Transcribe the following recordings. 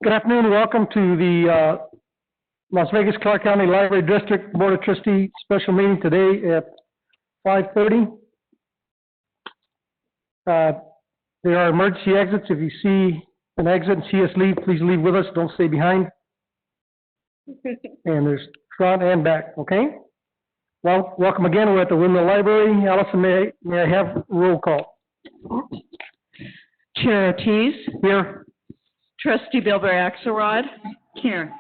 Good afternoon. Welcome to the Las Vegas Clark County Library District Board of Trustees special meeting today at 5:30. There are emergency exits. If you see an exit and see us leave, please leave with us. Don't stay behind. And there's front and back, okay? Well, welcome again. We're at the Windmill Library. Allison, may I have roll call? Chair Ortiz. Here. Trustee Bilber Axelrod. Here.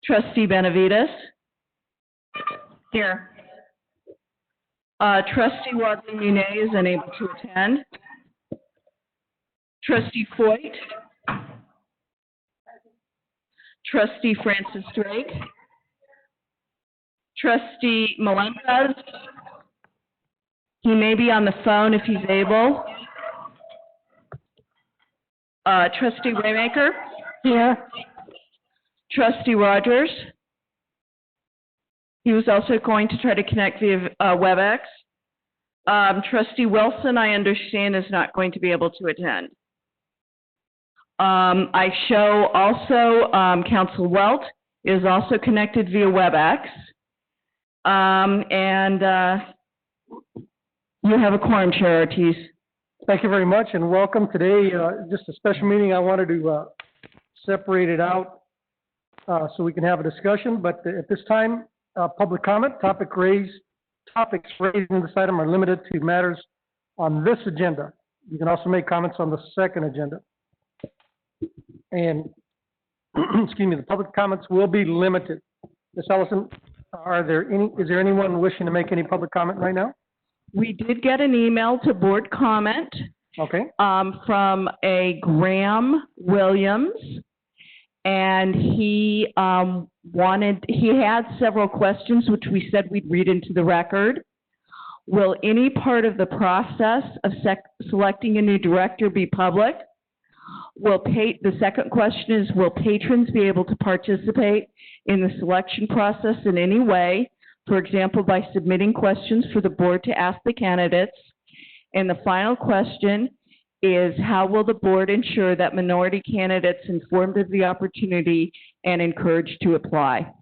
Trustee Benavides. Here. Trustee Wadley Munay is unable to attend. Trustee Foyt. Trustee Francis Drake. Trustee Melendez. He may be on the phone if he's able. Trustee Waymaker. Here. Trustee Rogers. He was also going to try to connect via WebEx. Trustee Wilson, I understand, is not going to be able to attend. I show also Council Welt is also connected via WebEx. You have a quorum, Chair Ortiz. Thank you very much and welcome. Today, just a special meeting. I wanted to separate it out so we can have a discussion. But at this time, public comment, topics raised in this item are limited to matters on this agenda. You can also make comments on the second agenda. And, excuse me, the public comments will be limited. Ms. Ellison, is there anyone wishing to make any public comment right now? We did get an email to board comment. Okay. From a Graham Williams, and he had several questions which we said we'd read into the record. Will any part of the process of selecting a new director be public? The second question is, will patrons be able to participate in the selection process in any way? For example, by submitting questions for the board to ask the candidates. And the final question is, how will the board ensure that minority candidates informed of the opportunity and encouraged to apply?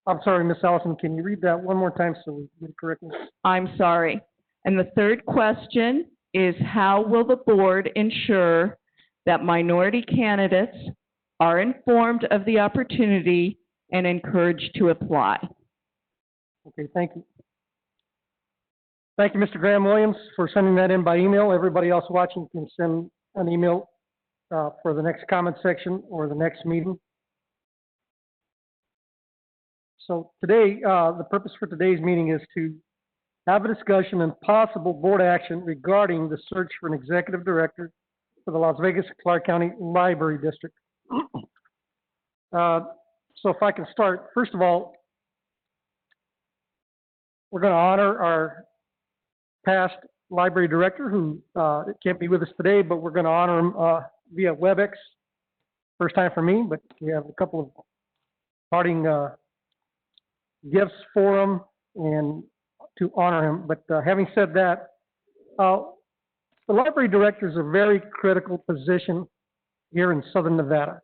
I'm sorry, Ms. Allison, can you read that one more time so we get it correctly? I'm sorry. And the third question is, how will the board ensure that minority candidates are informed of the opportunity and encouraged to apply? Okay, thank you. Thank you, Mr. Graham Williams, for sending that in by email. Everybody else watching can send an email for the next comment section or the next meeting. So today, the purpose for today's meeting is to have a discussion and possible board action regarding the search for an executive director for the Las Vegas Clark County Library District. So if I can start, first of all, we're going to honor our past library director who can't be with us today, but we're going to honor him via WebEx. First time for me, but we have a couple of parting gifts for him and to honor him. But having said that, the library director is a very critical position here in Southern Nevada.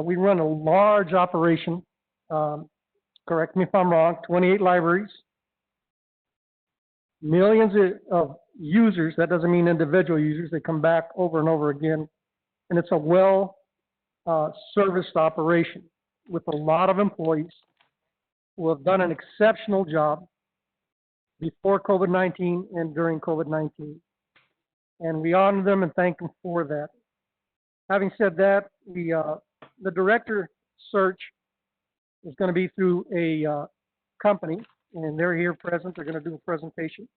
We run a large operation, correct me if I'm wrong, 28 libraries. Millions of users. That doesn't mean individual users. They come back over and over again. And it's a well-serviced operation with a lot of employees who have done an exceptional job before COVID-19 and during COVID-19. And we honor them and thank them for that. Having said that, the director search is going to be through a company, and they're here present. They're going to do a presentation.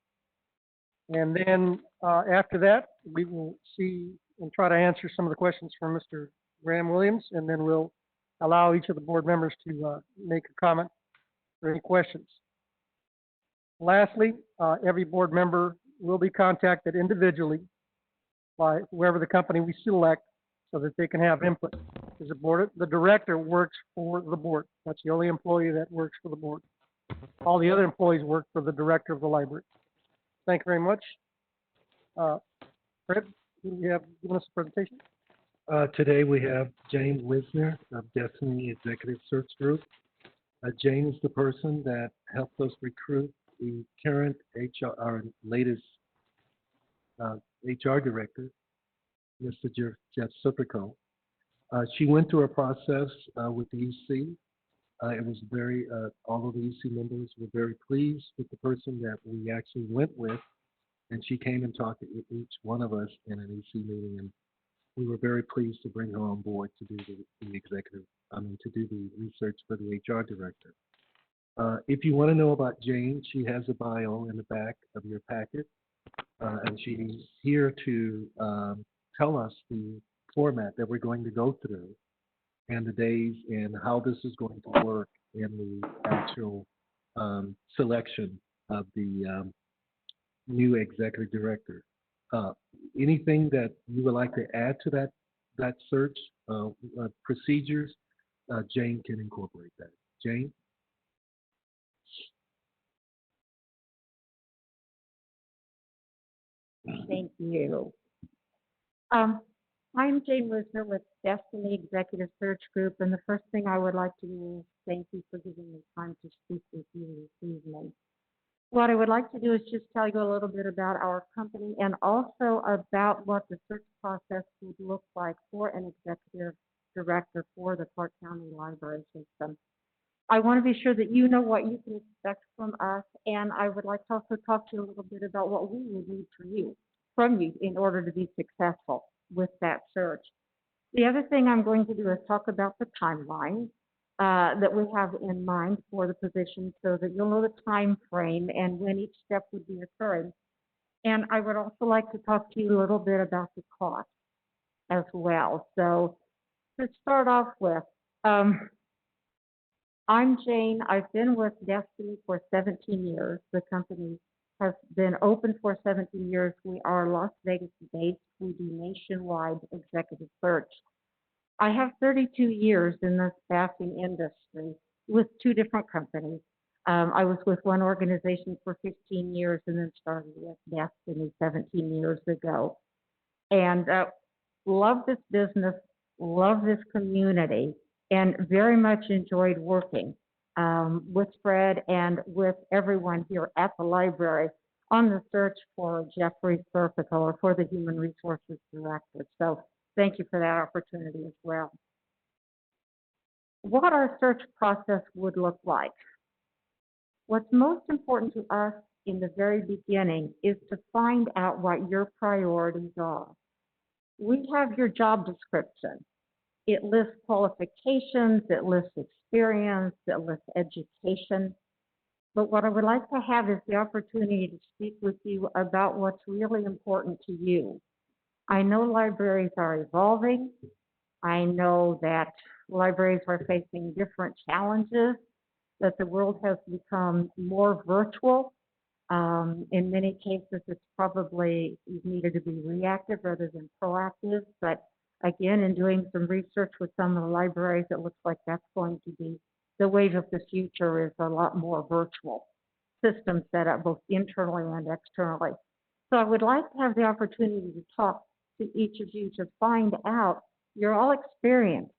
And then after that, we will see and try to answer some of the questions from Mr. Graham Williams, and then we'll allow each of the board members to make a comment or any questions. Lastly, every board member will be contacted individually by whoever the company we select so that they can have input. The director works for the board. That's the only employee that works for the board. All the other employees work for the director of the library. Thank you very much. Fred, you have given us a presentation. Today we have Jane Wisner of Destiny Executive Search Group. Jane is the person that helped us recruit the current our latest HR director, Mr. Jeff Supico. She went through a process with the EC. It was all of the EC members were very pleased with the person that we actually went with, and she came and talked to each one of us in an EC meeting, and we were very pleased to bring her on board to do to do the research for the HR director. If you want to know about Jane, she has a bio in the back of your packet, and she's here to tell us the format that we're going to go through and the days and how this is going to work in the actual selection of the new executive director. Anything that you would like to add to that search procedures, Jane can incorporate that. Jane? Thank you. I'm Jane Wisner with Destiny Executive Search Group, and the first thing I would like to do is thank you for giving me time to speak with you this evening. What I would like to do is just tell you a little bit about our company and also about what the search process would look like for an executive director for the Clark County Library System. I want to be sure that you know what you can expect from us, and I would like to also talk to you a little bit about what we would need from you in order to be successful with that search. The other thing I'm going to do is talk about the timeline that we have in mind for the position so that you'll know the time frame and when each step would be occurring. And I would also like to talk to you a little bit about the cost as well. So to start off with, I'm Jane. I've been with Destiny for 17 years. The company has been open for 17 years. We are Las Vegas based. We do nationwide executive search. I have 32 years in the staffing industry with two different companies. I was with one organization for 15 years and then started with Destiny 17 years ago. And love this business, love this community, and very much enjoyed working with Fred and with everyone here at the library on the search for Jeffrey Serpico, or for the Human Resources Director. So thank you for that opportunity as well. What our search process would look like. What's most important to us in the very beginning is to find out what your priorities are. We have your job description. It lists qualifications, it lists experience, it lists education. But what I would like to have is the opportunity to speak with you about what's really important to you. I know libraries are evolving. I know that libraries are facing different challenges, that the world has become more virtual. In many cases, it's probably needed to be reactive rather than proactive. But again, in doing some research with some of the libraries, it looks like that's going to be the wave of the future, is a lot more virtual systems set up both internally and externally. So I would like to have the opportunity to talk to each of you to find out, you're all experienced.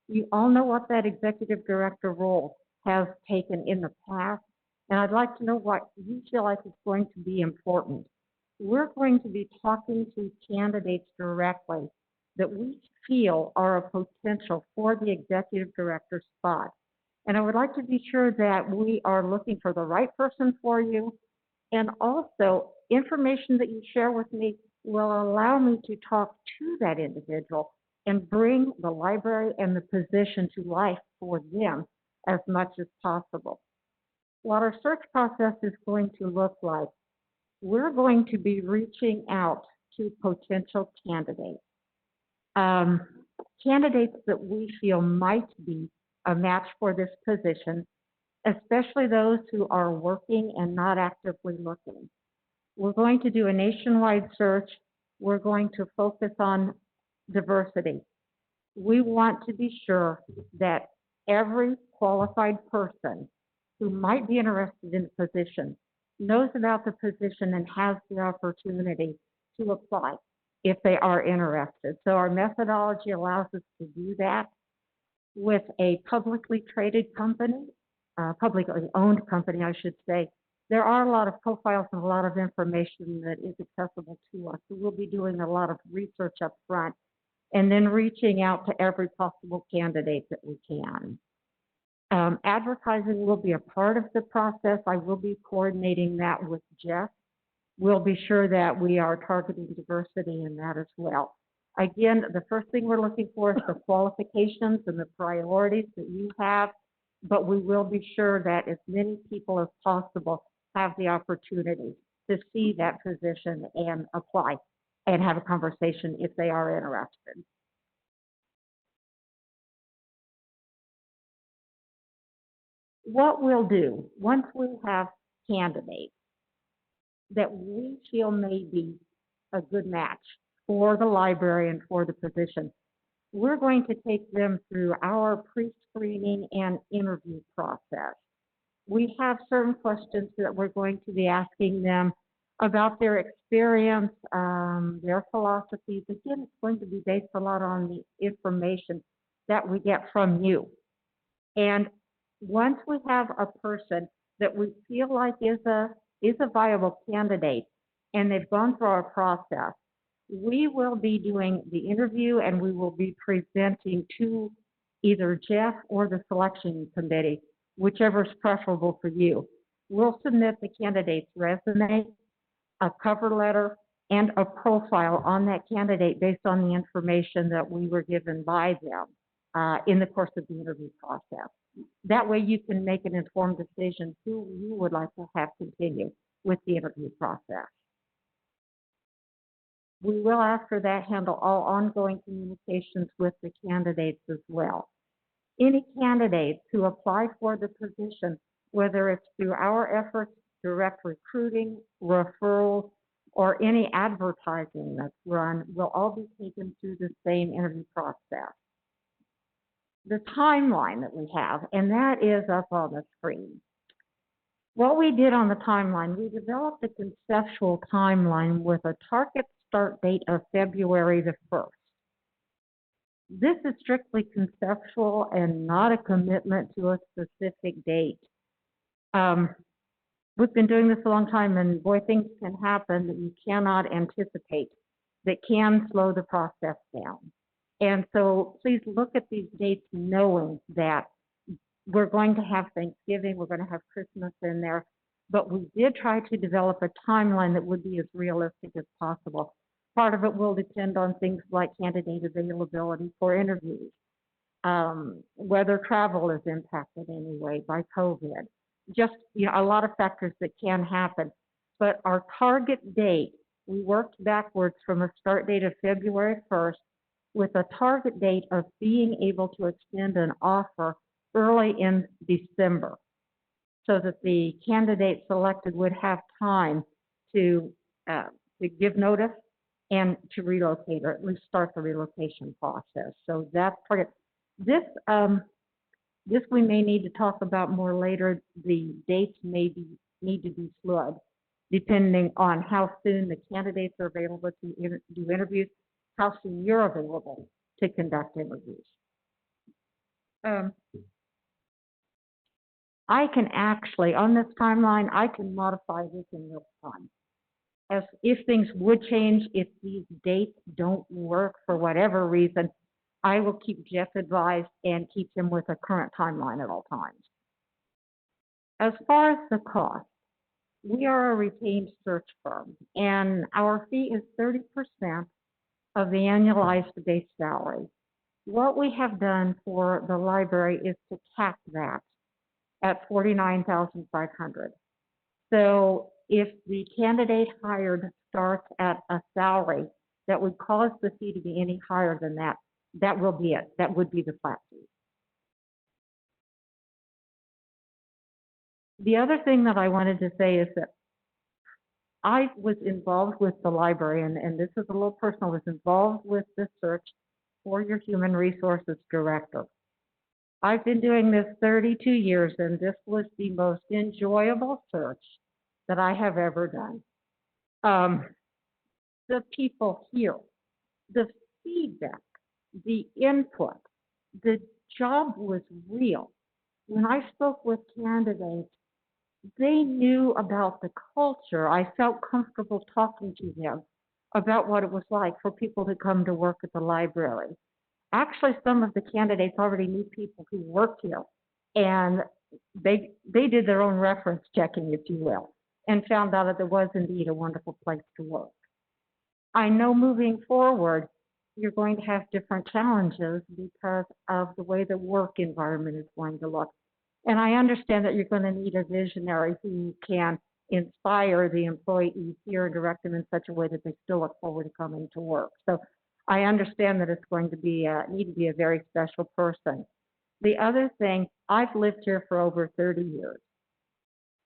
You all know what that executive director role has taken in the past, and I'd like to know what you feel like is going to be important. We're going to be talking to candidates directly that we feel are a potential for the executive director spot. And I would like to be sure that we are looking for the right person for you, and also information that you share with me will allow me to talk to that individual and bring the library and the position to life for them as much as possible. What our search process is going to look like, we're going to be reaching out to potential candidates. Candidates that we feel might be a match for this position, especially those who are working and not actively looking. We're going to do a nationwide search. We're going to focus on diversity. We want to be sure that every qualified person who might be interested in the position knows about the position and has the opportunity to apply. if they are interested. So our methodology allows us to do that with a publicly traded company, publicly owned company, I should say. There are a lot of profiles and a lot of information that is accessible to us. So we'll be doing a lot of research up front and then reaching out to every possible candidate that we can. Advertising will be a part of the process. I will be coordinating that with Jeff. We'll be sure that we are targeting diversity in that as well. Again, the first thing we're looking for is the qualifications and the priorities that you have, but we will be sure that as many people as possible have the opportunity to see that position and apply and have a conversation if they are interested. What we'll do, once we have candidates that we feel may be a good match for the library and for the position, we're going to take them through our pre-screening and interview process. We have certain questions that we're going to be asking them about their experience, their philosophies. Again, it's going to be based a lot on the information that we get from you. And once we have a person that we feel like is a viable candidate and they've gone through our process, we will be doing the interview and we will be presenting to either Jeff or the selection committee, whichever is preferable for you. We'll submit the candidate's resume, a cover letter, and a profile on that candidate based on the information that we were given by them in the course of the interview process. That way you can make an informed decision who you would like to have continue with the interview process. We will, after that, handle all ongoing communications with the candidates as well. Any candidates who apply for the position, whether it's through our efforts, direct recruiting, referrals, or any advertising that's run, will all be taken through the same interview process. The timeline that we have, and that is up on the screen. What we did on the timeline, we developed a conceptual timeline with a target start date of February the 1st. This is strictly conceptual and not a commitment to a specific date. We've been doing this a long time, and boy, things can happen that you cannot anticipate that can slow the process down. And so please look at these dates knowing that we're going to have Thanksgiving, we're going to have Christmas in there, but we did try to develop a timeline that would be as realistic as possible. Part of it will depend on things like candidate availability for interviews, whether travel is impacted anyway by COVID. Just, a lot of factors that can happen. But our target date, we worked backwards from a start date of February 1st with a target date of being able to extend an offer early in December so that the candidate selected would have time to give notice and to relocate, or at least start the relocation process. So that's part of this. This we may need to talk about more later. The dates may need to be fluid, depending on how soon the candidates are available to do interviews, how soon you're available to conduct interviews. I can actually, on this timeline, I can modify this in real time. As if things would change, if these dates don't work for whatever reason, I will keep Jeff advised and keep him with a current timeline at all times. As far as the cost, we are a retained search firm, and our fee is 30% of the annualized base salary. What we have done for the library is to cap that at $49,500. So if the candidate hired starts at a salary that would cause the fee to be any higher than that, that will be it. That would be the flat fee. The other thing that I wanted to say is that I was involved with the library, and this is a little personal, was involved with the search for your human resources director. I've been doing this 32 years, and this was the most enjoyable search that I have ever done. The people here the feedback, the input, the job was real. When I spoke with candidates, they knew about the culture. I felt comfortable talking to them about what it was like for people to come to work at the library. Actually, some of the candidates already knew people who worked here, and they did their own reference checking, if you will, and found out that there was indeed a wonderful place to work. I know moving forward, you're going to have different challenges because of the way the work environment is going to look. And I understand that you're going to need a visionary who can inspire the employees here and direct them in such a way that they still look forward to coming to work. So I understand that it's going to be need to be a very special person. The other thing, I've lived here for over 30 years.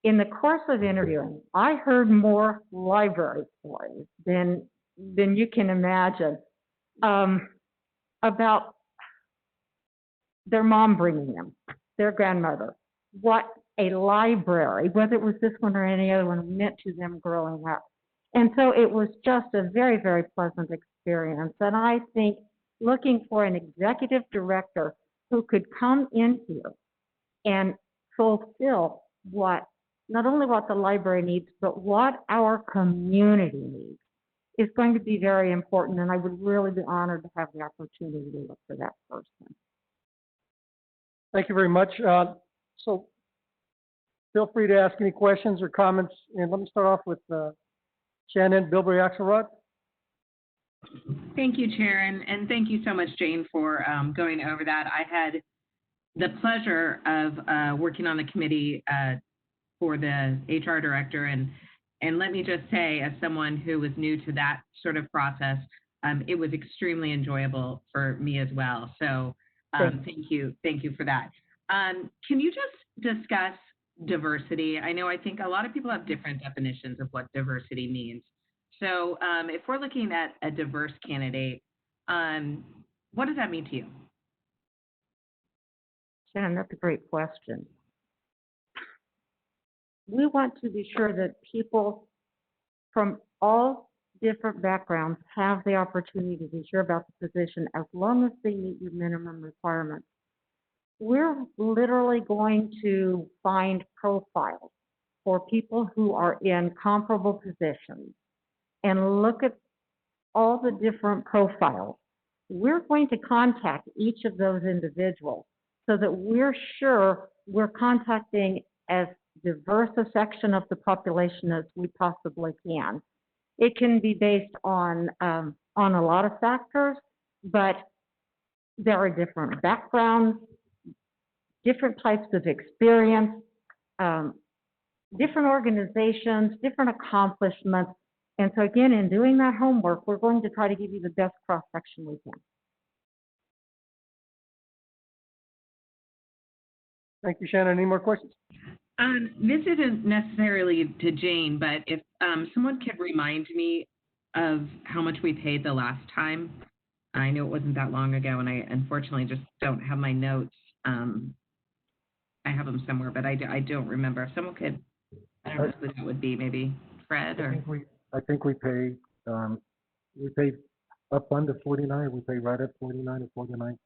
In the course of interviewing, I heard more library stories than you can imagine about their mom bringing them, their grandmother, what a library, whether it was this one or any other one, meant to them growing up. And so it was just a very, very pleasant experience. And I think looking for an executive director who could come in here and fulfill what, not only what the library needs, but what our community needs is going to be very important. And I would really be honored to have the opportunity to look for that person. Thank you very much. So feel free to ask any questions or comments. And let me start off with Shannon Bilberry Axelrod. Thank you, Chair, and thank you so much, Jane, for going over that. I had the pleasure of working on the committee for the HR director, and let me just say, as someone who was new to that sort of process, it was extremely enjoyable for me as well. So thank you for that. Can you just discuss diversity? I think a lot of people have different definitions of what diversity means. So if we're looking at a diverse candidate, what does that mean to you? Shannon, that's a great question. We want to be sure that people from all different backgrounds have the opportunity to hear about the position as long as they meet your minimum requirements. We're literally going to find profiles for people who are in comparable positions and look at all the different profiles. We're going to contact each of those individuals so that we're sure we're contacting as diverse a section of the population as we possibly can. It can be based on a lot of factors, but there are different backgrounds, different types of experience, different organizations, different accomplishments. And so again, in doing that homework, we're going to try to give you the best cross-section we can. Thank you, Shannon. Any more questions? This isn't necessarily to Jane, but if someone could remind me of how much we paid the last time. I know it wasn't that long ago, and I unfortunately just don't have my notes. I have them somewhere, but I don't remember. If someone could, I don't know who that would be, maybe Fred or? I think we paid up under 49. We paid right at 49 or 49.5.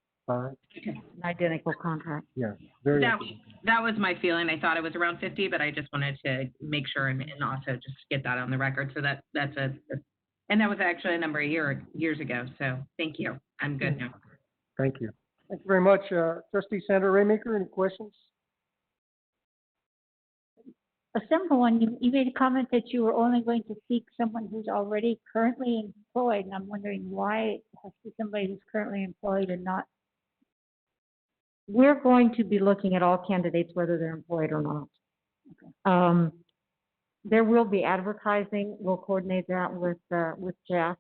Okay. An identical contract. Yeah, very. That was my feeling. I thought it was around 50, but I just wanted to make sure and also just get that on the record. So and that was actually a number of years ago. So thank you. I'm good now. Thank you. Thank you very much. Trustee Sandra Raymaker, any questions? A simple one, you made a comment that you were only going to seek someone who's already currently employed, and I'm wondering why it has to be somebody who's currently employed and not. We're going to be looking at all candidates, whether they're employed or not. Okay. There will be advertising. We'll coordinate that with Jeff.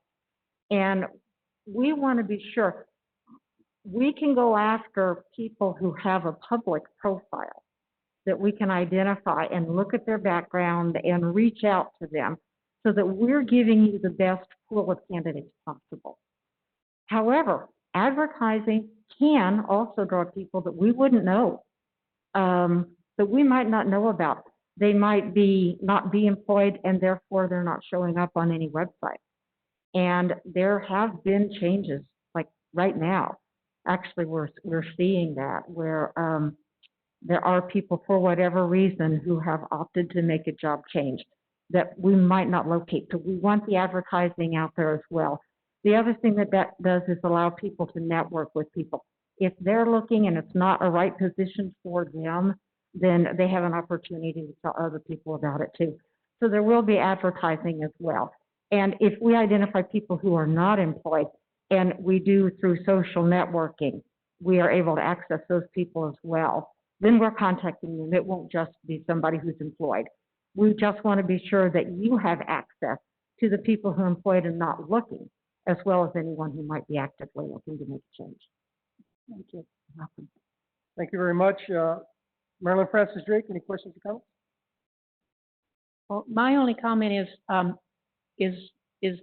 And we want to be sure we can go after people who have a public profile that we can identify and look at their background and reach out to them so that we're giving you the best pool of candidates possible. However, advertising can also draw people that we wouldn't know, that we might not know about. They might not be employed, and therefore they're not showing up on any website. And there have been changes, like right now. Actually, we're seeing that where there are people for whatever reason who have opted to make a job change that we might not locate. So we want the advertising out there as well. The other thing that does is allow people to network with people. If they're looking and it's not a right position for them, then they have an opportunity to tell other people about it too. So there will be advertising as well. And if we identify people who are not employed, and we do through social networking, we are able to access those people as well, then we're contacting them. It won't just be somebody who's employed. We just want to be sure that you have access to the people who are employed and not looking, as well as anyone who might be actively looking to make a change. Thank you. Welcome. Thank you very much. Marilyn Francis Drake, any questions or comments? Well, my only comment is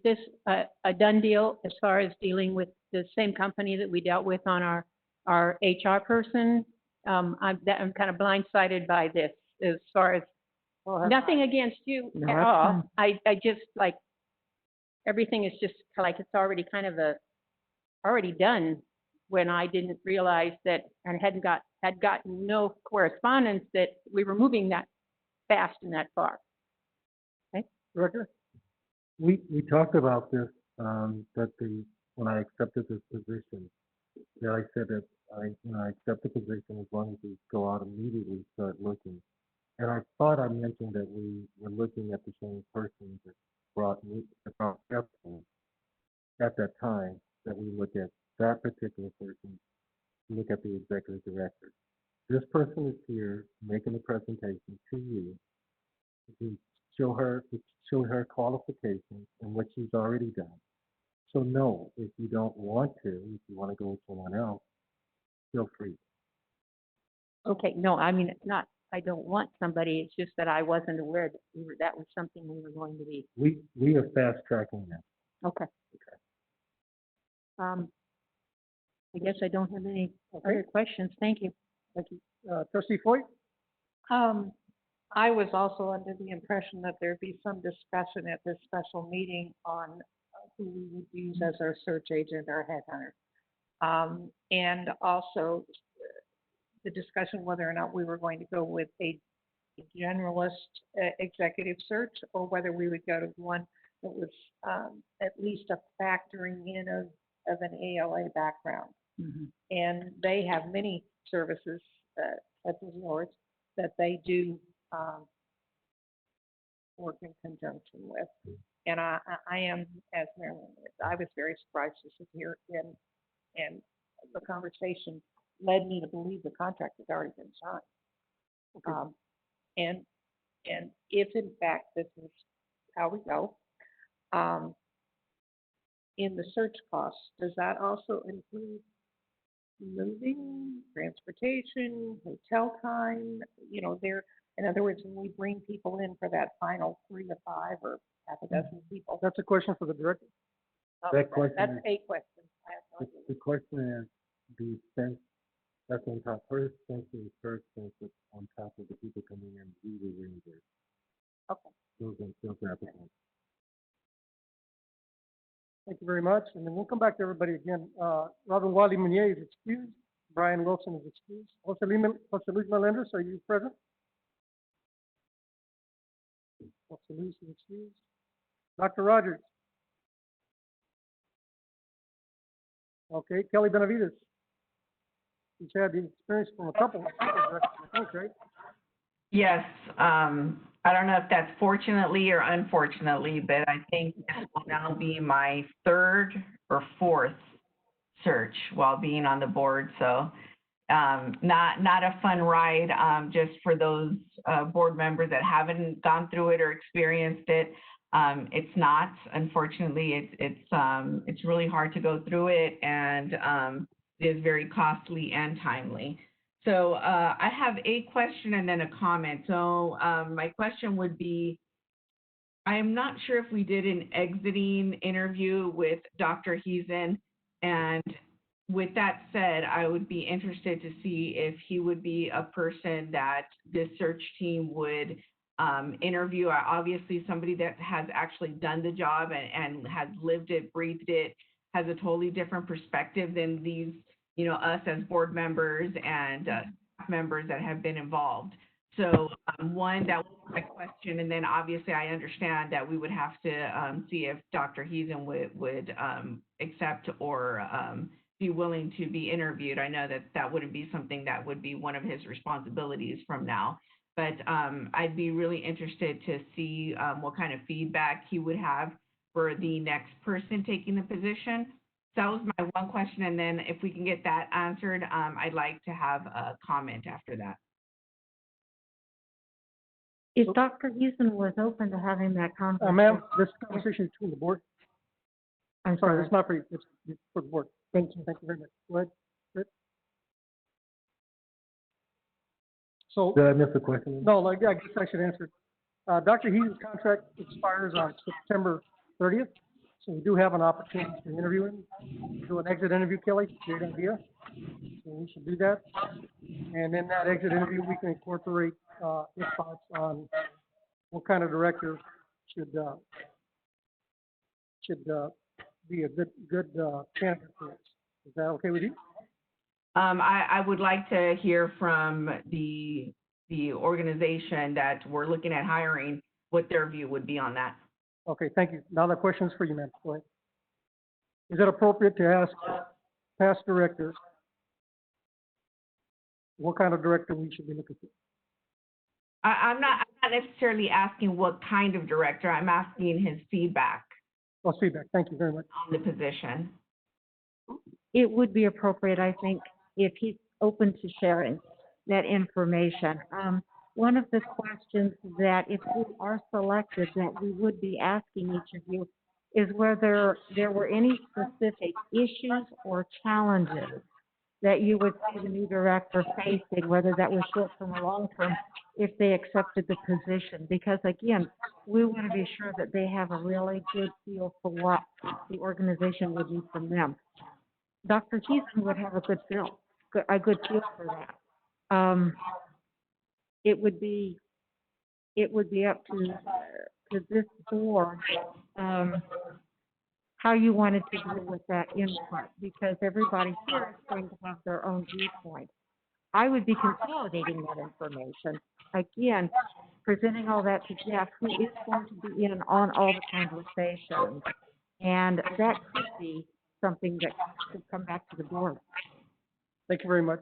this a done deal as far as dealing with the same company that we dealt with on our HR person? I'm kind of blindsided by this as far as, nothing against you No, at that's all. fine. I just like, everything is just like, it's already kind of already done, when I didn't realize that, and had gotten no correspondence that we were moving that fast and that far. Director? We talked about this, when I accepted this position, that I said that when I accept the position, as long as we go out immediately, start looking. And I thought I mentioned that we were looking at the same person that brought everything at that time, that we look at that particular person, look at the executive director. This person is here making a presentation to you to show her qualifications and what she's already done. So no, if you don't want to, if you want to go with someone else, feel free. Okay, no, I mean, it's not, I don't want somebody, it's just that I wasn't aware that that was something we were going to be. We are fast tracking that. Okay. I guess I don't have any other questions. Thank you. Thank you. Trustee Foy? I was also under the impression that there'd be some discussion at this special meeting on who we would use as our search agent or headhunter. And also the discussion whether or not we were going to go with a generalist executive search, or whether we would go to one that was at least a factoring in of an ALA background. Mm-hmm. And they have many services, such as yours, that they do work in conjunction with. And I am, as Marilyn is, I was very surprised to sit here and the conversation led me to believe the contract has already been signed. Okay. And if in fact this is how we go, in the search costs, does that also include moving, transportation, hotel time? You know, in other words, when we bring people in for that final 3 to 5 or half a dozen people. That's a question for the director. That question That's is- a question. I have no idea. The question is the expense that's on top, her expenses, her expenses on top of the people coming in, we will reimburse. Okay. Those applicants. Thank you very much. And then we'll come back to everybody again. Robin Wally Meunier is excused. Brian Wilson is excused. Jose Luis Melendez, are you present? Jose Luis is excused. Dr. Rogers? Okay, Kelly Benavides? She's had the experience from a couple of directors, I think, right? Yes, I don't know if that's fortunately or unfortunately, but I think this will now be my 3rd or 4th search while being on the board. So not a fun ride, just for those board members that haven't gone through it or experienced it. It's not, unfortunately, it's really hard to go through it, and it is very costly and timely. So I have a question and then a comment. So my question would be, I am not sure if we did an exiting interview with Dr. Heesen, and with that said, I would be interested to see if he would be a person that this search team would interview. Obviously, somebody that has actually done the job and has lived it, breathed it, has a totally different perspective than these, us as board members and staff members that have been involved. So one, that was my question, and then obviously I understand that we would have to see if Dr. Heaton would accept or be willing to be interviewed. I know that wouldn't be something that would be one of his responsibilities from now. But I'd be really interested to see what kind of feedback he would have for the next person taking the position. So that was my one question, and then if we can get that answered, I'd like to have a comment after that. If Dr. Houston was open to having that conversation. Ma'am, this conversation is between the board. I'm Sorry, sorry. it's not for you, it's for the board. Thank you. Thank you very much. Go ahead. Rick. So, Did I miss the question? no, like, I guess I should answer. Dr. Heaton's contract expires on September 30th, so we do have an opportunity to interview him, do an exit interview, Kelly, great idea. So we should do that. And in that exit interview, we can incorporate, his thoughts on what kind of director should be a good candidate for us. Is that okay with you? I would like to hear from the organization that we're looking at hiring, what their view would be on that. Okay, thank you. Now the question's for you, ma'am. Go ahead. Is it appropriate to ask past directors what kind of director we should be looking for? I'm not necessarily asking what kind of director. I'm asking his feedback Well, feedback. Thank you very much. on the position. It would be appropriate, I think, if he's open to sharing that information. One of the questions that if we are selected, that we would be asking each of you is whether there were any specific issues or challenges that you would see the new director facing, whether that was short-term or long-term, if they accepted the position. Because again, we want to be sure that they have a really good feel for what the organization would need from them. Dr. Heaton would have a good feel for that. It would be up to this board, how you wanted to deal with that input, because everybody here is going to have their own viewpoint. I would be consolidating that information. Again, presenting all that to Jeff, who is going to be in on all the conversations. And that could be something that could come back to the board. Thank you very much.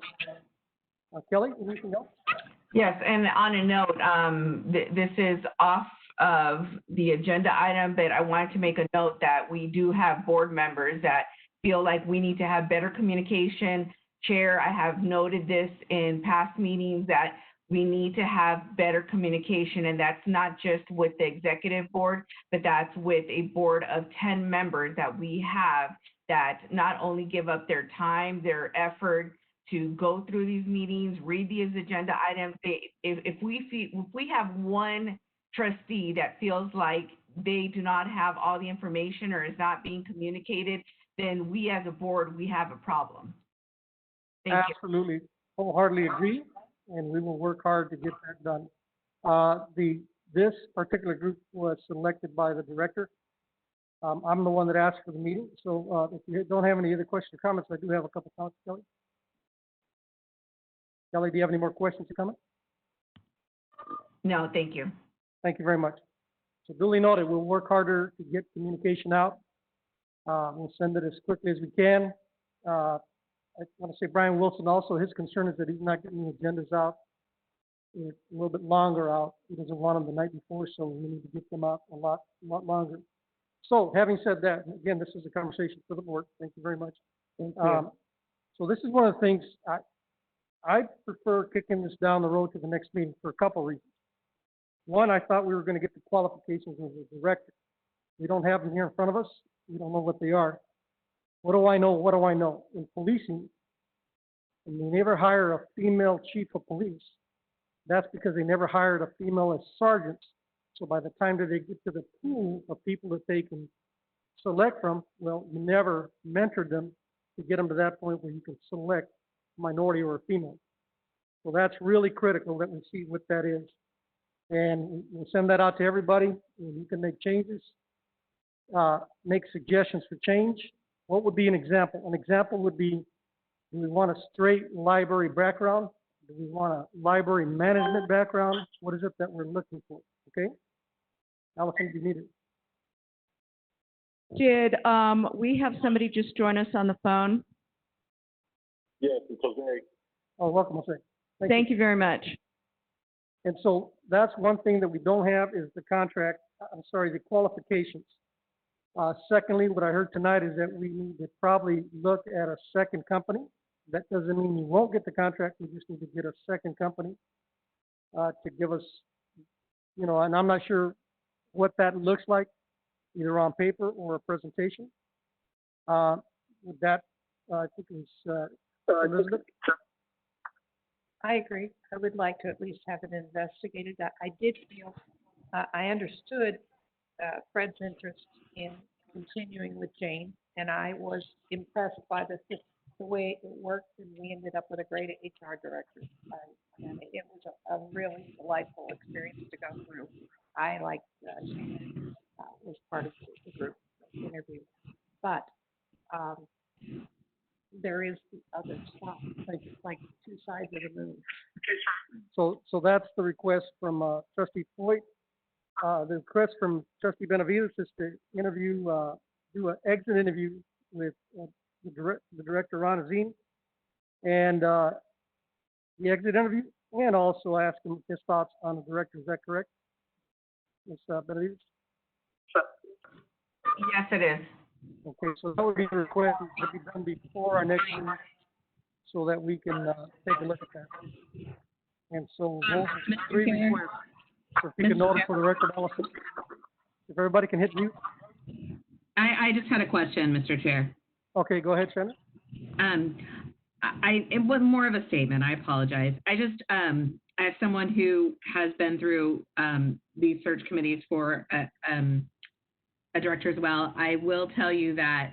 Kelly, anything else? Yes, and on a note, this is off of the agenda item, but I wanted to make a note that we do have board members that feel like we need to have better communication. Chair, I have noted this in past meetings that we need to have better communication, and that's not just with the executive board, but that's with a board of 10 members that we have that not only give up their time, their effort to go through these meetings, read these agenda items. If we have one trustee that feels like they do not have all the information or is not being communicated, then we as a board, we have a problem. Thank you. Absolutely, wholeheartedly agree, and we will work hard to get that done. This particular group was selected by the director. I'm the one that asked for the meeting, so if you don't have any other questions or comments, I do have a couple comments, Kelly. Kelly, do you have any more questions or comments? No, thank you. Thank you very much. So duly noted, we'll work harder to get communication out. We'll send it as quickly as we can. I want to say Brian Wilson also, his concern is that he's not getting the agendas out a little bit longer out. He doesn't want them the night before, so we need to get them out a lot longer. So having said that, again, this is a conversation for the board. Thank you very much. Thank you. So this is one of the things I prefer kicking this down the road to the next meeting for a couple reasons. One, I thought we were going to get the qualifications of the director. We don't have them here in front of us. We don't know what they are. What do I know? What do I know? In policing, when they never hire a female chief of police, that's because they never hired a female as sergeants. So by the time that they get to the pool of people that they can select from, well, you never mentored them to get them to that point where you can select a minority or a female. So that's really critical that we see what that is. And we'll send that out to everybody, and you can make changes, make suggestions for change. What would be an example? An example would be, do we want a straight library background? Do we want a library management background? What is it that we're looking for? Okay? Allison, do you need it? Did, we have somebody just join us on the phone? Yes, it's Jose. Oh, welcome, Jose. Thank you very much. And so that's one thing that we don't have is the contract, the qualifications. Secondly, what I heard tonight is that we need to probably look at a second company. That doesn't mean we won't get the contract, we just need to get a second company to give us, you know, and I'm not sure what that looks like, either on paper or a presentation. With that, I think it was Elizabeth. I agree. I would like to at least have it investigated. I did feel, I understood Fred's interest in continuing with Jane, and I was impressed by the way it worked, and we ended up with a great HR director. And it was a really delightful experience to go through. I liked Jane was part of the group interview, but there is the other side, like two sides of the moon. So that's the request from Trustee Floyd. The request from Trustee Benavides is to interview, do an exit interview with the director, Ron Azim, and the exit interview, and also ask him his thoughts on the director. Is that correct, Ms. Benavides? Yes, it is. Okay, so that would be the request to be done before our next meeting, so that we can take a look at that. And so those are Mr. three Chair. requests. So if you can note it for the record, Allison, if everybody can hit mute. I just had a question, Mr. Chair. Okay, go ahead, Shannon. It was more of a statement. I apologize. I just, as someone who has been through these search committees for a director as well, I will tell you that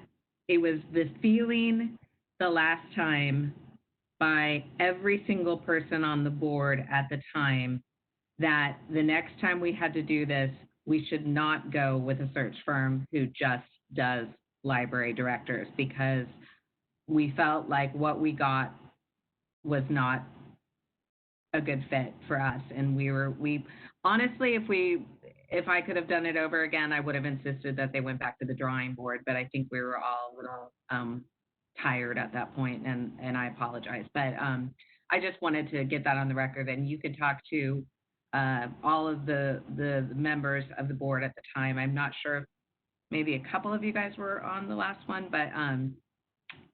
it was the feeling the last time by every single person on the board at the time that the next time we had to do this, we should not go with a search firm who just does library directors, because we felt like what we got was not a good fit for us. And we honestly, if I could have done it over again, I would have insisted that they went back to the drawing board, but I think we were all a little tired at that point, and I apologize. But I just wanted to get that on the record, and you could talk to all of the members of the board at the time. I'm not sure if maybe a couple of you guys were on the last one, but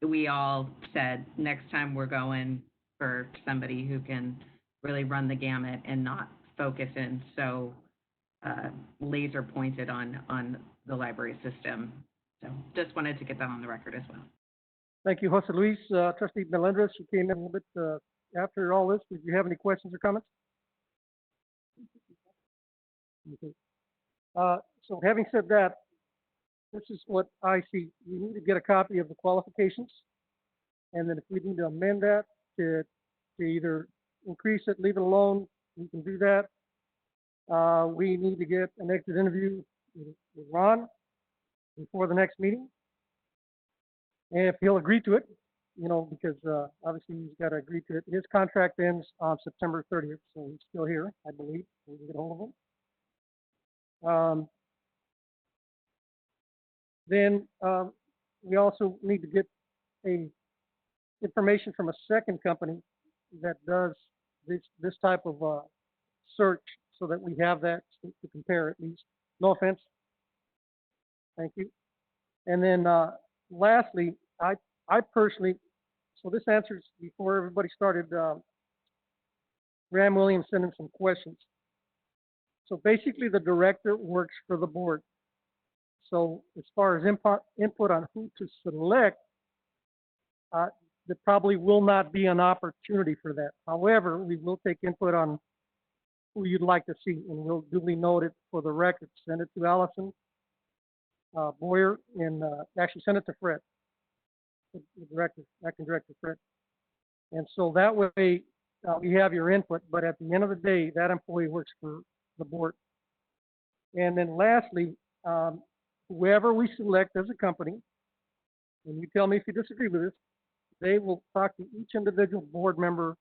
we all said next time we're going for somebody who can really run the gamut and not focus in so laser pointed on the library system. So just wanted to get that on the record as well. Thank you, Jose Luis. Trustee Melendez, you came in a little bit after all this. Did you have any questions or comments? Okay. So having said that, this is what I see. We need to get a copy of the qualifications, and then if we need to amend that to either increase it, leave it alone, we can do that. We need to get an exit interview with Ron before the next meeting. And if he'll agree to it, you know, because obviously he's got to agree to it. His contract ends on September 30th, so he's still here, I believe. We can get a hold of him. Then we also need to get information from a second company that does this type of search, so that we have that to compare at least. No offense. Thank you. And then lastly, I personally, so this answers before everybody started, Graham Williams sent in some questions. So basically the director works for the board. So as far as input on who to select, there probably will not be an opportunity for that. However, we will take input on who you'd like to see, and we'll duly note it for the record. Send it to Allison Boyer, and actually send it to Fred, the director, acting director Fred. And so that way we have your input, but at the end of the day, that employee works for the board. And then lastly, whoever we select as a company, and you tell me if you disagree with this, they will talk to each individual board member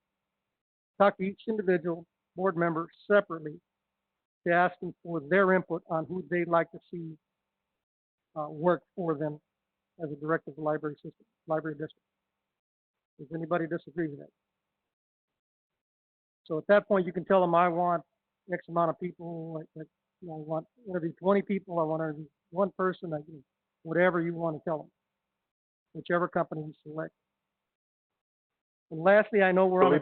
separately to ask them for their input on who they'd like to see work for them as a director of the library system, library district. Does anybody disagree with that? So at that point, you can tell them, I want X amount of people, I want to interview 20 people, I want to interview one person, whatever you want to tell them, whichever company you select. And lastly, I know we're on.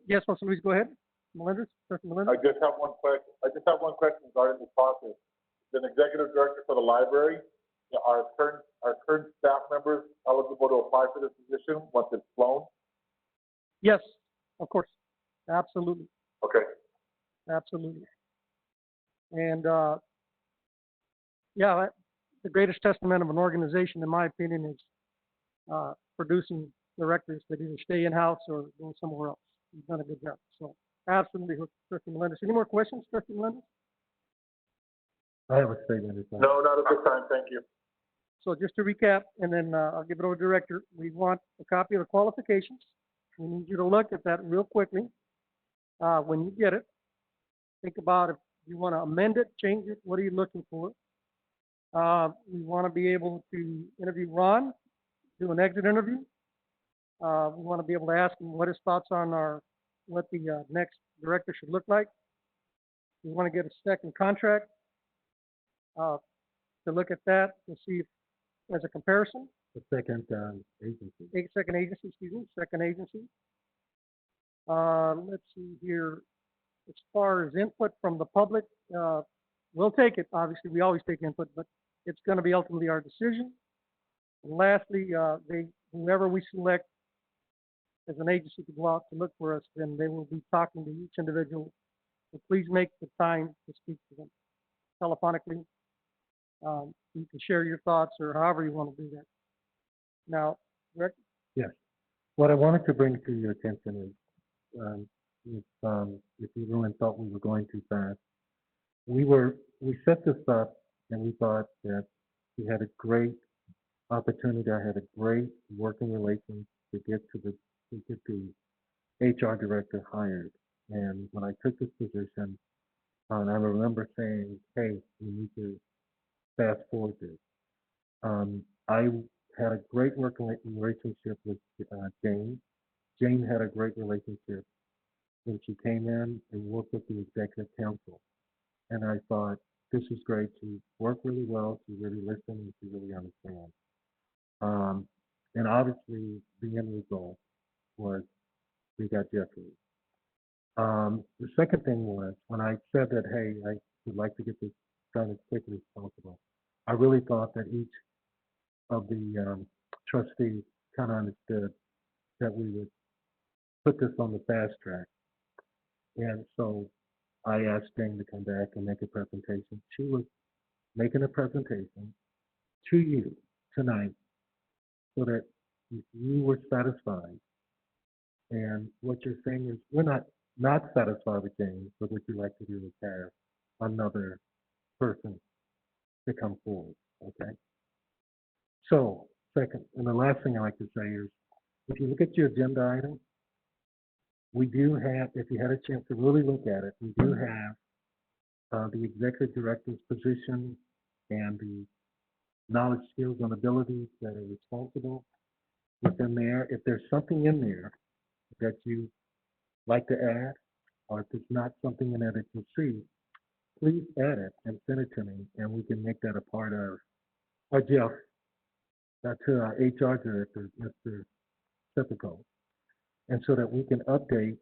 Yes, Mr. Luis, go ahead. Melendez, Trustee Melendez. I just have one question regarding the process. As an executive director for the library, are current staff members eligible to apply for this position once it's flown? Yes, of course. Absolutely. Okay. Absolutely. And, the greatest testament of an organization, in my opinion, is producing directors that either stay in-house or go somewhere else. You've done a good job. So, absolutely, Trustee Melendez. Any more questions, Trustee Melendez? I have a statement. No, not at this time, thank you. So just to recap, and then I'll give it over to the director. We want a copy of the qualifications. We need you to look at that real quickly. When you get it, think about if you want to amend it, change it, what are you looking for? We want to be able to interview Ron, do an exit interview. We want to be able to ask him what his thoughts on what the next director should look like. We want to get a second contract to look at that to see if, as a comparison. The second agency. Second agency. Let's see here. As far as input from the public, we'll take it. Obviously, we always take input, but it's going to be ultimately our decision. And lastly, whoever we select as an agency to go out to look for us, then they will be talking to each individual. So please make the time to speak to them telephonically. You can share your thoughts or however you want to do that. Now, Rick? Yes. What I wanted to bring to your attention is, if everyone thought we were going too fast, we set this up and we thought that we had a great opportunity. I had a great working relation to get the HR director hired. And when I took this position, I remember saying, hey, we need to fast forward this. I had a great working relationship with Jane. Jane had a great relationship when she came in and worked with the executive council. And I thought, this is great. She worked really well. She really listened and she really understands. And obviously, the end result was we got Jeffrey. The second thing was, when I said that, hey, I would like to get this done as quickly as possible, I really thought that each of the trustees kind of understood that we would put this on the fast track. And so I asked Jane to come back and make a presentation. She was making a presentation to you tonight so that you were satisfied. And what you're saying is, we're not satisfied with Jane, but what you'd like to do is have another person to come forward, okay? So, second, and the last thing I like to say is, if you look at your agenda item, we do have, if you had a chance to really look at it, we do have the executive director's position and the knowledge, skills, and abilities that are responsible within there. If there's something in there that you like to add, or if it's not something in there that you see, please add it and send it to me, and we can make that a part of our Jeff, to our HR director, Mr. Typical, and so that we can update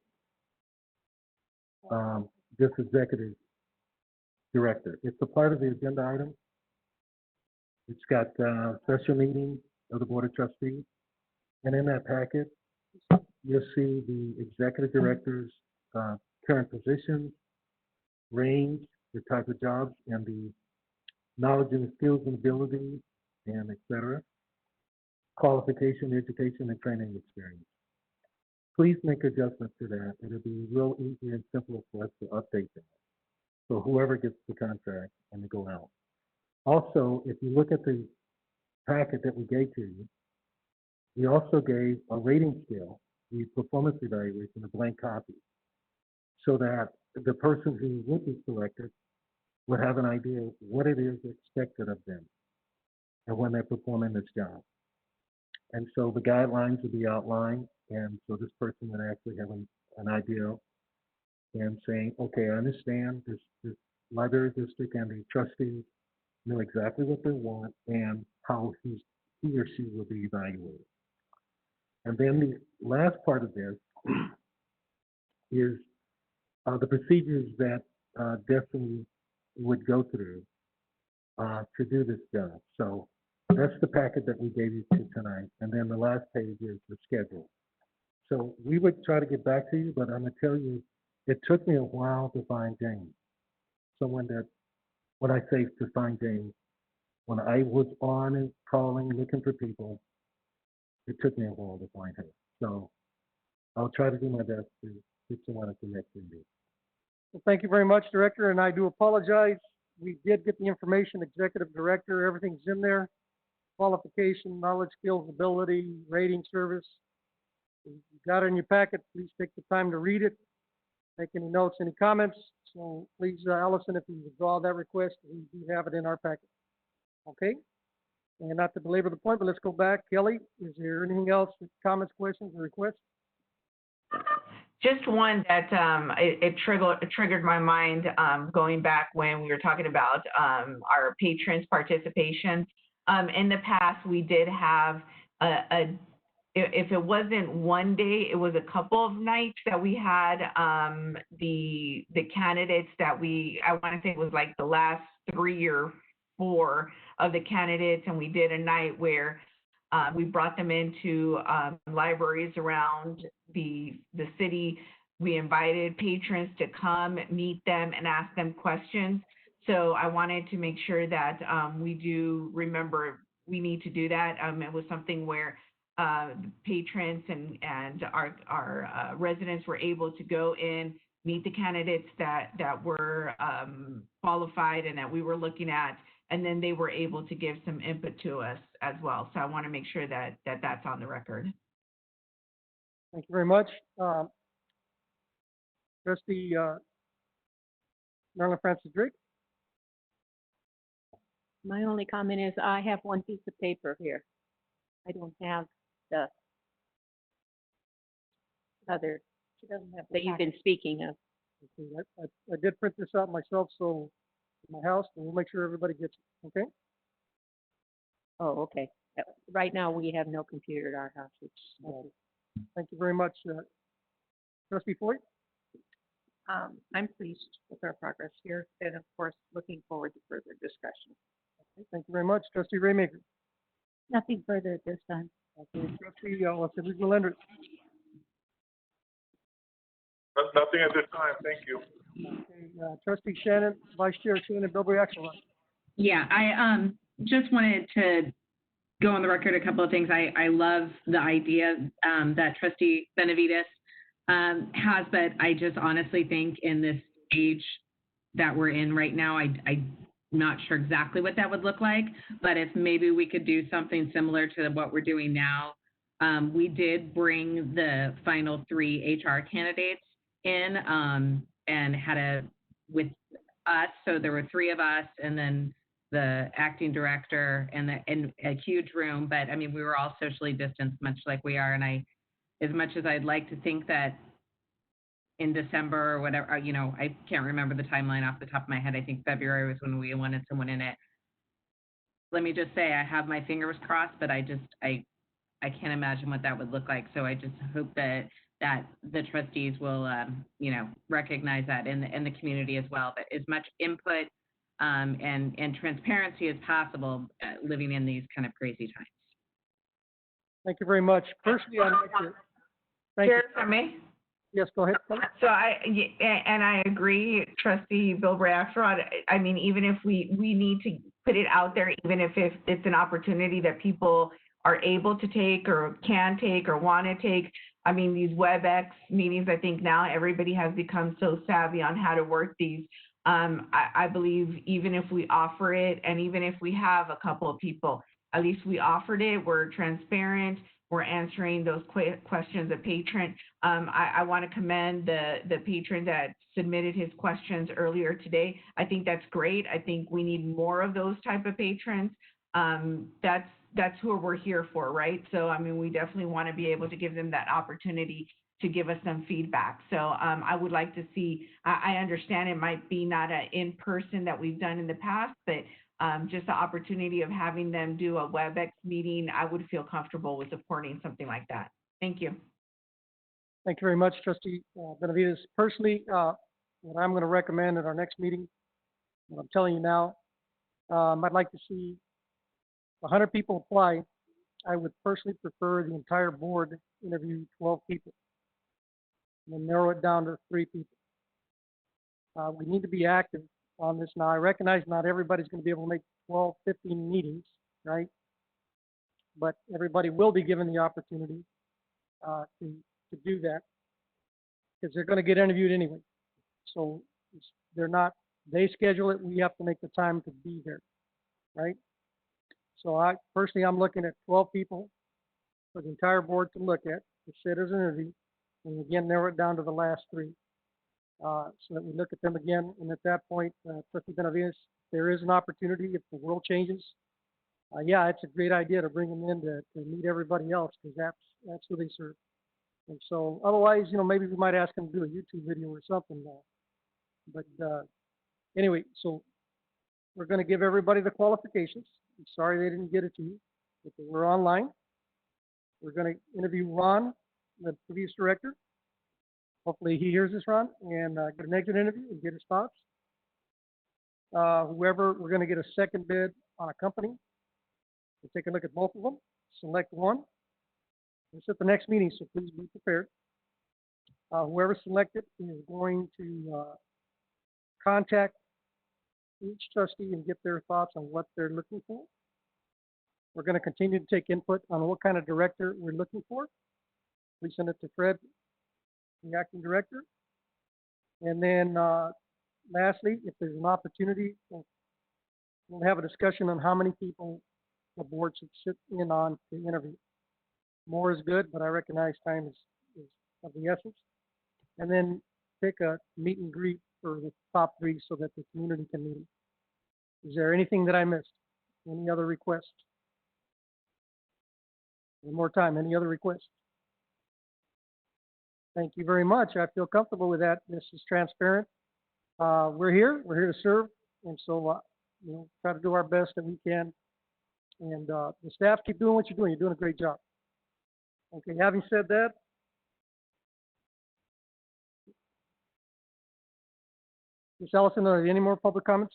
this executive director. It's a part of the agenda item. It's got special meeting of the Board of Trustees, and in that packet, you'll see the executive director's current positions, range, the type of jobs, and the knowledge and skills and abilities, and et cetera. Qualification, education, and training experience. Please make adjustments to that. It'll be real easy and simple for us to update that. So whoever gets the contract and they go out. Also, if you look at the packet that we gave to you, we also gave a rating scale, the performance evaluation, a blank copy, so that the person who would be selected would have an idea of what it is expected of them and when they're performing this job. And so the guidelines would be outlined, and so this person would actually have an idea and saying, okay, I understand this library district and the trustees know exactly what they want and how he or she will be evaluated. And then the last part of this is the procedures that Destiny would go through to do this job. So that's the packet that we gave you tonight. And then the last page is the schedule. So we would try to get back to you, but I'm going to tell you, it took me a while to find James. Someone that, when I say to find James, when I was on and calling, looking for people, it took me a while to find her. So I'll try to do my best to get someone to connect with you. Well, thank you very much, Director, and I do apologize. We did get the information, Executive Director, everything's in there. Qualification, knowledge, skills, ability, rating, service. If you got it in your packet, please take the time to read it. Make any notes, any comments. So please, Allison, if you withdraw that request, we do have it in our packet. Okay? And not to belabor the point, but let's go back. Kelly, is there anything else, comments, questions, or requests? Just one that it triggered my mind going back when we were talking about our patrons' participation. In the past, we did have if it wasn't one day, it was a couple of nights that we had the candidates that I want to say it was like the last 3 or 4 of the candidates, and we did a night where we brought them into libraries around the city. We invited patrons to come, meet them, and ask them questions. So I wanted to make sure that we do remember we need to do that. It was something where patrons and our residents were able to go in, meet the candidates that were qualified and that we were looking at, and then they were able to give some input to us as well. So I want to make sure that that's on the record. Thank you very much. Trustee Marilyn Francis Drake. My only comment is I have one piece of paper here. I don't have the other She doesn't have the that you've packet. been speaking of. Okay, I did print this out myself, so in my house, and we'll make sure everybody gets it, okay? Oh, okay. Right now, we have no computer at our house. It's, Thank you very much. Trustee Foy? I'm pleased with our progress here, and of course, looking forward to further discussion. Okay, thank you very much. Trustee Raymaker? nothing further at this time. Okay, Trustee, Regional Lender? Nothing at this time, thank you. Okay, Trustee Shannon, Vice Chair Shannon, Bilberry Axelrod. Yeah, I just wanted to go on the record a couple of things. I love the idea that Trustee Benavides has, but I just honestly think in this age that we're in right now, I'm not sure exactly what that would look like, but if maybe we could do something similar to what we're doing now. We did bring the final 3 HR candidates in and had with us, so there were 3 of us and then the acting director and a huge room, but I mean, we were all socially distanced much like we are. And as much as I'd like to think that in December or whatever, I can't remember the timeline off the top of my head. I think February was when we wanted someone in it. Let me just say, I have my fingers crossed, but I can't imagine what that would look like. So I just hope that the trustees will, recognize that in the community as well, that as much input and transparency as possible living in these kind of crazy times. Thank you very much. Personally, I'd like to thank you. Chair, for me? Yes, go ahead. Kelly. So I agree, Trustee Bilberry Axelrod. I mean, even if we need to put it out there, even if it's an opportunity that people are able to take or can take or want to take. I mean, these WebEx meetings, I think now everybody has become so savvy on how to work these. I believe even if we offer it, and even if we have a couple of people, at least we offered it, we're transparent, we're answering those questions of patron. I want to commend the patron that submitted his questions earlier today. I think that's great. I think we need more of those type of patrons. That's who we're here for, right? So, I mean, we definitely want to be able to give them that opportunity to give us some feedback. So I would like to see, I understand it might be not an in-person that we've done in the past, but just the opportunity of having them do a WebEx meeting, I would feel comfortable with supporting something like that. Thank you. Thank you very much, Trustee Benavides. Personally, what I'm going to recommend at our next meeting, what I'm telling you now, I'd like to see 100 people apply. I would personally prefer the entire board interview 12 people and then narrow it down to 3 people. We need to be active on this now. I recognize not everybody's going to be able to make 12, 15 meetings, right? But everybody will be given the opportunity to do that because they're going to get interviewed anyway. So they're not, they schedule it, we have to make the time to be there, right? So I'm looking at 12 people for the entire board to look at, to sit as an interview, and again, narrow it down to the last 3. So that we look at them again, and at that point, Trustee Benavides, there is an opportunity if the world changes. Yeah, it's a great idea to bring them in to meet everybody else because that's who they serve. And so otherwise, maybe we might ask them to do a YouTube video or something. But anyway, so we're going to give everybody the qualifications. I'm sorry they didn't get it to you, but they were online. We're going to interview Ron, the previous director. Hopefully he hears this, Ron, and get an exit interview and get his thoughts. We're going to get a second bid on a company. We'll take a look at both of them, select one. It's at the next meeting, so please be prepared. Whoever's selected is going to contact each trustee and get their thoughts on what they're looking for. We're going to continue to take input on what kind of director we're looking for. We send it to Fred, the acting director. And then lastly, if there's an opportunity, we'll have a discussion on how many people the board should sit in on the interview. More is good, but I recognize time is of the essence. And then pick a meet and greet for the top 3 so that the community can meet them. Is there anything that I missed? Any other requests? One more time, any other requests? Thank you very much. I feel comfortable with that. This is transparent. We're here to serve. And so, try to do our best that we can. And the staff, keep doing what you're doing. You're doing a great job. Okay, having said that, Ms. Ellison, are there any more public comments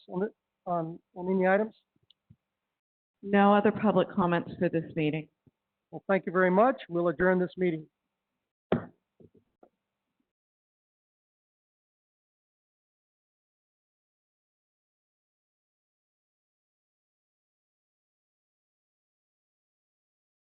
on any items? No other public comments for this meeting. Well, thank you very much. We'll adjourn this meeting.